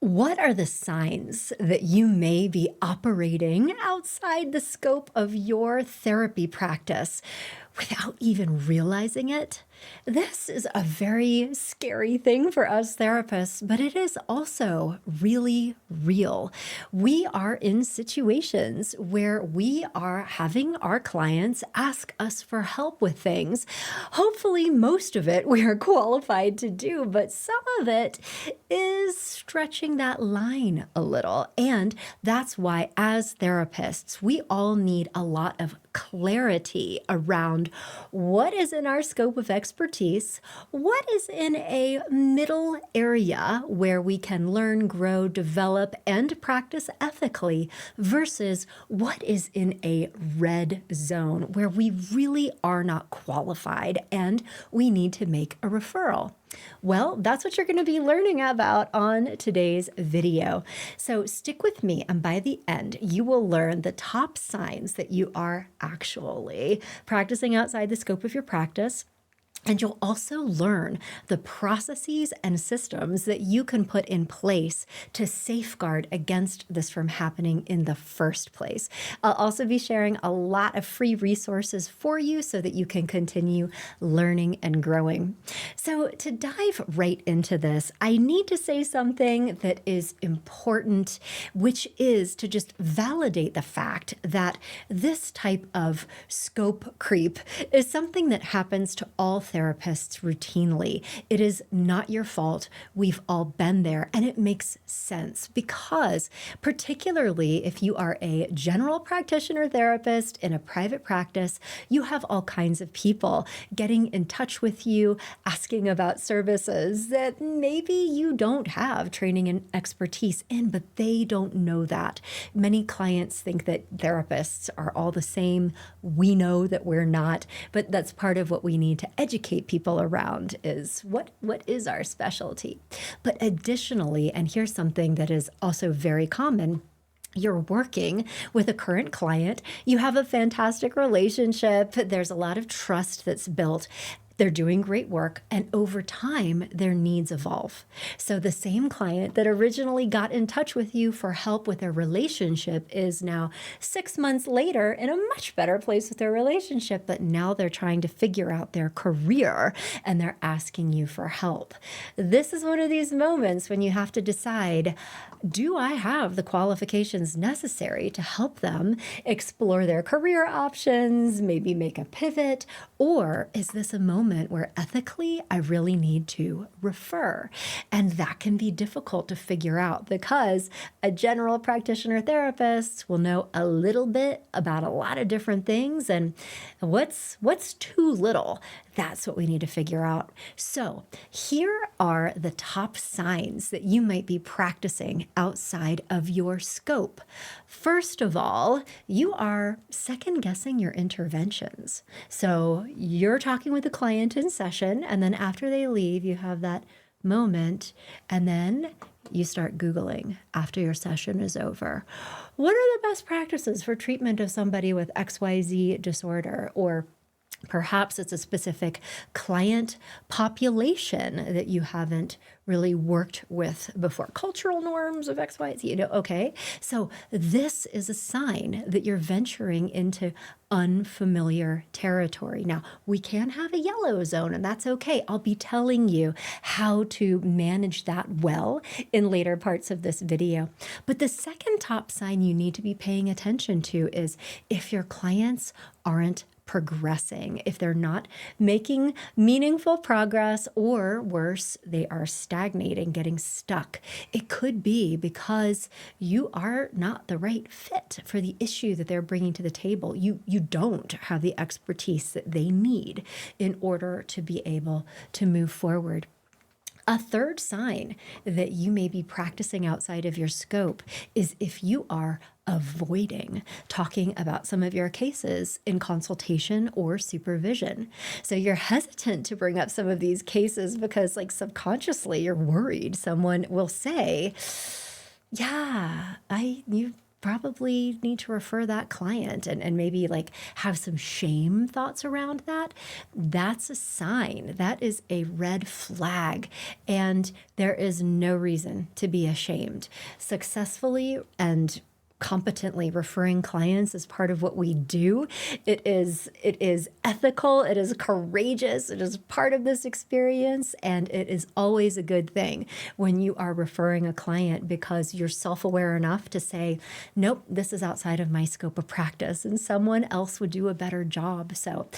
What are the signs that you may be operating outside the scope of your therapy practice without even realizing it? This is a very scary thing for us therapists, but it is also really real. We are in situations where we are having our clients ask us for help with things. Hopefully, most of it we are qualified to do, but some of it is stretching that line a little. And that's why, as therapists, we all need a lot of clarity around what is in our scope of expertise, what is in a middle area where we can learn, grow, develop, and practice ethically, versus what is in a red zone where we really are not qualified and we need to make a referral. Well, that's what you're going to be learning about on today's video. So stick with me, and by the end, you will learn the top signs that you are actually practicing outside the scope of your practice. And you'll also learn the processes and systems that you can put in place to safeguard against this from happening in the first place. I'll also be sharing a lot of free resources for you so that you can continue learning and growing. So to dive right into this, I need to say something that is important, which is to just validate the fact that this type of scope creep is something that happens to all therapists routinely. It is not your fault. We've all been there, and it makes sense because, particularly if you are a general practitioner therapist in a private practice, you have all kinds of people getting in touch with you, asking about services that maybe you don't have training and expertise in, but they don't know that. Many clients think that therapists are all the same. We know that we're not, but that's part of what we need to educate people around is what is our specialty. But additionally, and here's something that is also very common, you're working with a current client, you have a fantastic relationship, there's a lot of trust that's built. They're doing great work, and over time, their needs evolve. So the same client that originally got in touch with you for help with their relationship is now 6 months later in a much better place with their relationship, but now they're trying to figure out their career and they're asking you for help. This is one of these moments when you have to decide, do I have the qualifications necessary to help them explore their career options, maybe make a pivot, or is this a moment where ethically I really need to refer? And that can be difficult to figure out because a general practitioner therapist will know a little bit about a lot of different things, and what's too little. That's what we need to figure out. So here are the top signs that you might be practicing outside of your scope. First of all, you are second guessing your interventions. So you're talking with a client in session, and then after they leave, you have that moment, and then you start Googling after your session is over. What are the best practices for treatment of somebody with XYZ disorder? Or perhaps it's a specific client population that you haven't really worked with before. Cultural norms of X, Y, Z, okay. So this is a sign that you're venturing into unfamiliar territory. Now, we can have a yellow zone, and that's okay. I'll be telling you how to manage that well in later parts of this video. But the second top sign you need to be paying attention to is if your clients aren't progressing, if they're not making meaningful progress, or worse, they are stagnating, getting stuck. It could be because you are not the right fit for the issue that they're bringing to the table. You don't have the expertise that they need in order to be able to move forward. A third sign that you may be practicing outside of your scope is if you are avoiding talking about some of your cases in consultation or supervision. So you're hesitant to bring up some of these cases because, like, subconsciously you're worried someone will say, yeah, probably need to refer that client and maybe like have some shame thoughts around that, that's a sign. That is a red flag. And there is no reason to be ashamed. Successfully and competently referring clients is part of what we do. It is ethical, it is courageous, it is part of this experience, and it is always a good thing when you are referring a client because you're self-aware enough to say, nope, this is outside of my scope of practice and someone else would do a better job. So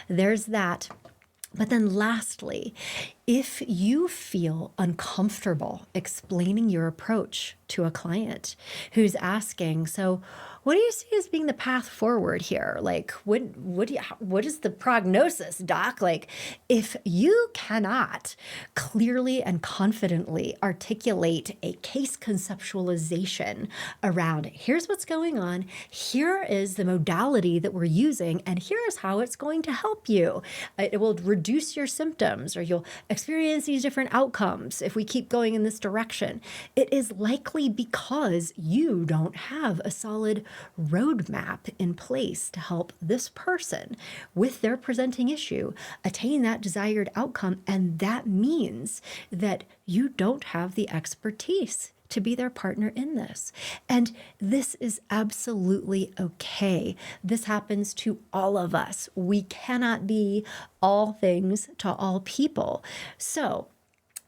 there's that. But then lastly, if you feel uncomfortable explaining your approach to a client who's asking, so what do you see as being the path forward here? Like, what is the prognosis, doc? Like, if you cannot clearly and confidently articulate a case conceptualization around here's what's going on, here is the modality that we're using, and here's how it's going to help you. It will reduce your symptoms, or you'll experience these different outcomes if we keep going in this direction. It is likely because you don't have a solid roadmap in place to help this person with their presenting issue attain that desired outcome. And that means that you don't have the expertise to be their partner in this. And this is absolutely okay. This happens to all of us. We cannot be all things to all people. So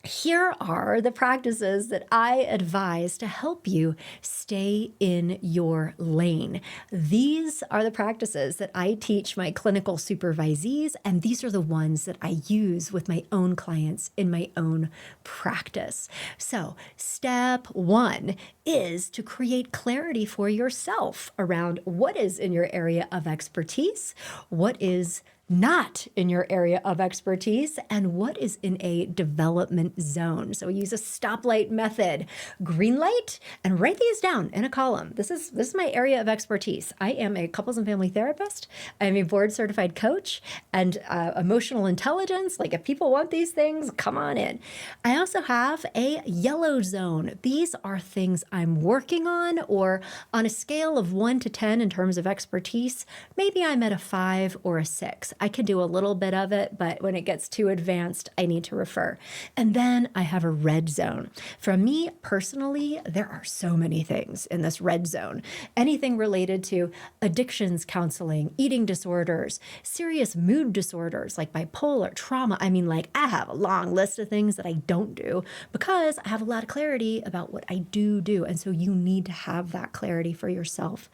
here are the practices that I advise to help you stay in your lane. These are the practices that I teach my clinical supervisees, and these are the ones that I use with my own clients in my own practice. So, step one is to create clarity for yourself around what is in your area of expertise, what is not in your area of expertise, and what is in a development zone. So we use a stoplight method, green light, and write these down in a column. This is my area of expertise. I am a couples and family therapist. I'm a board certified coach and emotional intelligence. Like if people want these things, come on in. I also have a yellow zone. These are things I'm working on, or on a scale of 1 to 10 in terms of expertise, maybe I'm at a 5 or a 6. I can do a little bit of it, but when it gets too advanced, I need to refer. And then I have a red zone. For me personally, there are so many things in this red zone. Anything related to addictions counseling, eating disorders, serious mood disorders like bipolar, trauma. I mean, like I have a long list of things that I don't do because I have a lot of clarity about what I do. And so you need to have that clarity for yourself.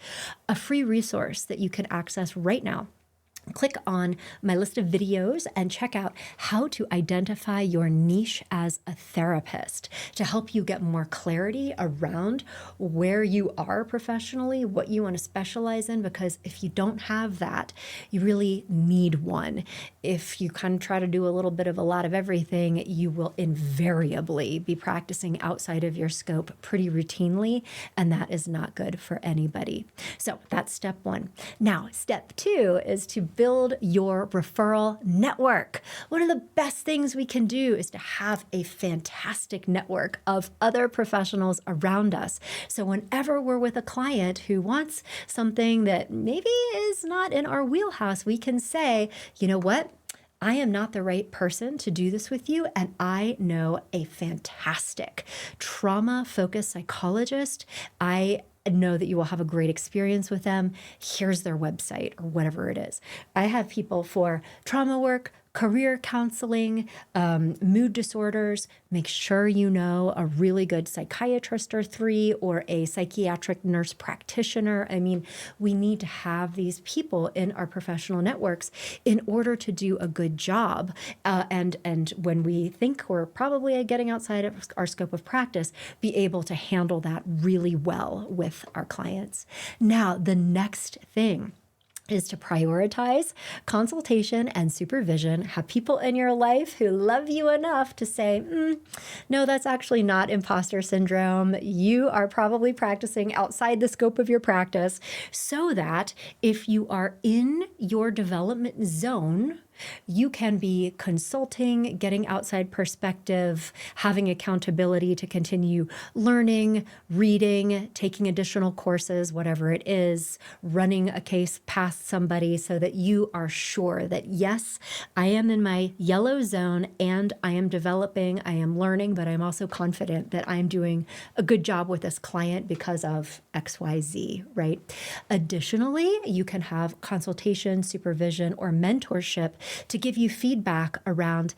A free resource that you can access right now. Click on my list of videos and check out how to identify your niche as a therapist to help you get more clarity around where you are professionally, what you want to specialize in, because if you don't have that, you really need one. If you kind of try to do a little bit of a lot of everything, you will invariably be practicing outside of your scope pretty routinely, and that is not good for anybody. So that's step one. Now, step two is to build your referral network. One of the best things we can do is to have a fantastic network of other professionals around us. So whenever we're with a client who wants something that maybe is not in our wheelhouse, we can say, you know what? I am not the right person to do this with you, and I know a fantastic trauma-focused psychologist. I know that you will have a great experience with them. Here's their website or whatever it is. I have people for trauma work, career counseling, mood disorders. Make sure you know a really good psychiatrist or 3 or a psychiatric nurse practitioner. I mean, we need to have these people in our professional networks in order to do a good job. And when we think we're probably getting outside of our scope of practice, be able to handle that really well with our clients. Now, the next thing is to prioritize consultation and supervision. Have people in your life who love you enough to say, no, that's actually not imposter syndrome. You are probably practicing outside the scope of your practice, so that if you are in your development zone, You can be consulting, getting outside perspective, having accountability to continue learning, reading, taking additional courses, whatever it is, running a case past somebody so that you are sure that, yes, I am in my yellow zone and I am developing, I am learning, but I'm also confident that I'm doing a good job with this client because of XYZ, right? Additionally, you can have consultation, supervision, or mentorship to give you feedback around,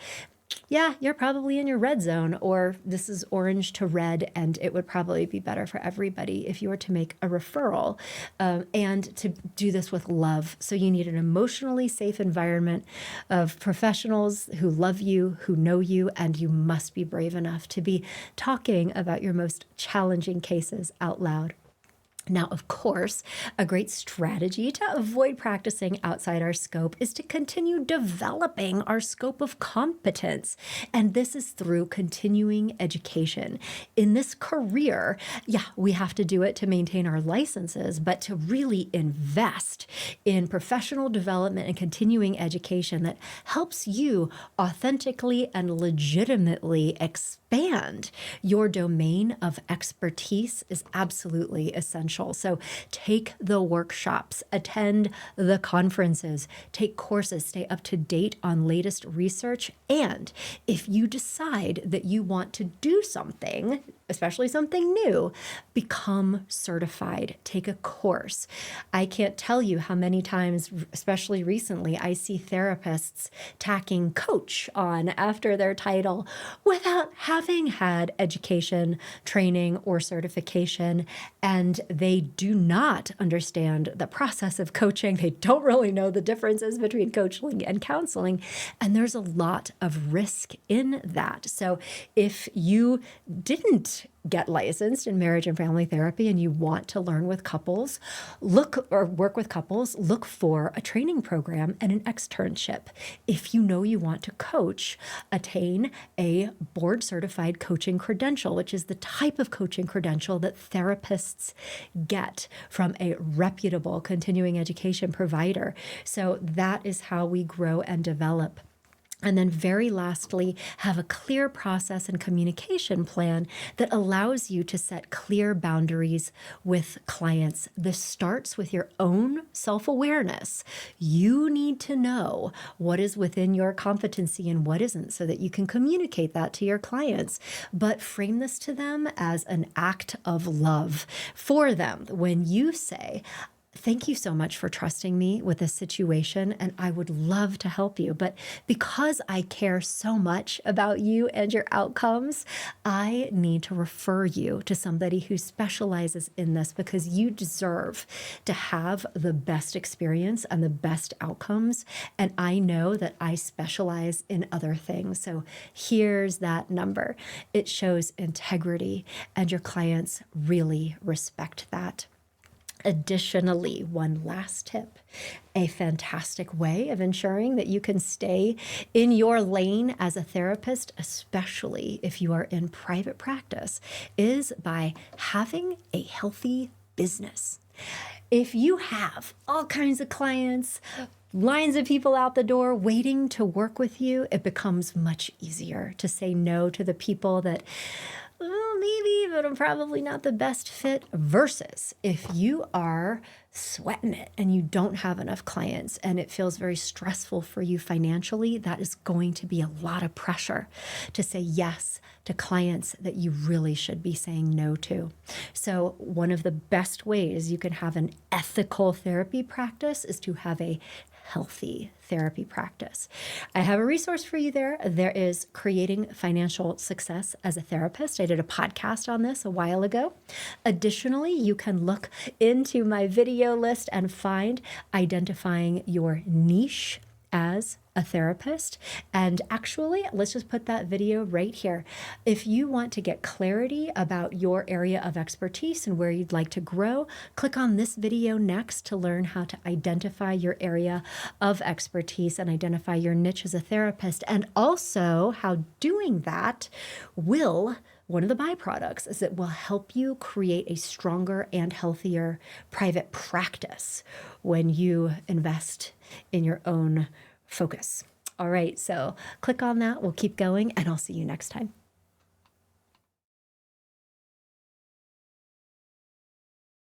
yeah, you're probably in your red zone, or this is orange to red, and it would probably be better for everybody if you were to make a referral, and to do this with love. So you need an emotionally safe environment of professionals who love you, who know you, and you must be brave enough to be talking about your most challenging cases out loud. Now, of course, a great strategy to avoid practicing outside our scope is to continue developing our scope of competence. And this is through continuing education. In this career, yeah, we have to do it to maintain our licenses, but to really invest in professional development and continuing education that helps you authentically and legitimately expand your domain of expertise is absolutely essential. So take the workshops, attend the conferences, take courses, stay up to date on latest research. And if you decide that you want to do something, especially something new, become certified, take a course. I can't tell you how many times, especially recently, I see therapists tacking coach on after their title without having had education, training, or certification. And they do not understand the process of coaching. They don't really know the differences between coaching and counseling. And there's a lot of risk in that. So if you didn't get licensed in marriage and family therapy and you want to learn with couples, work with couples, look for a training program and an externship. If you know you want to coach, attain a board certified coaching credential, which is the type of coaching credential that therapists get from a reputable continuing education provider. So that is how we grow and develop. And then very lastly, have a clear process and communication plan that allows you to set clear boundaries with clients. This starts with your own self-awareness. You need to know what is within your competency and what isn't so that you can communicate that to your clients. But frame this to them as an act of love for them. When you say, thank you so much for trusting me with this situation, and I would love to help you. But because I care so much about you and your outcomes, I need to refer you to somebody who specializes in this because you deserve to have the best experience and the best outcomes. And I know that I specialize in other things. So here's that number. It shows integrity, and your clients really respect that. Additionally, one last tip, a fantastic way of ensuring that you can stay in your lane as a therapist, especially if you are in private practice, is by having a healthy business. If you have all kinds of clients, lines of people out the door waiting to work with you, it becomes much easier to say no to the people that, well, maybe, but I'm probably not the best fit, versus if you are sweating it and you don't have enough clients and it feels very stressful for you financially, that is going to be a lot of pressure to say yes to clients that you really should be saying no to. So one of the best ways you can have an ethical therapy practice is to have a healthy therapy practice. I have a resource for you there. There is Creating Financial Success as a Therapist. I did a podcast on this a while ago. Additionally, you can look into my video list and find Identifying Your Niche as a Therapist. And actually, let's just put that video right here. If you want to get clarity about your area of expertise and where you'd like to grow, click on this video next to learn how to identify your area of expertise and identify your niche as a therapist. And also how doing that will, one of the byproducts is it will help you create a stronger and healthier private practice when you invest in your own focus. All right, so click on that. We'll keep going, and I'll see you next time.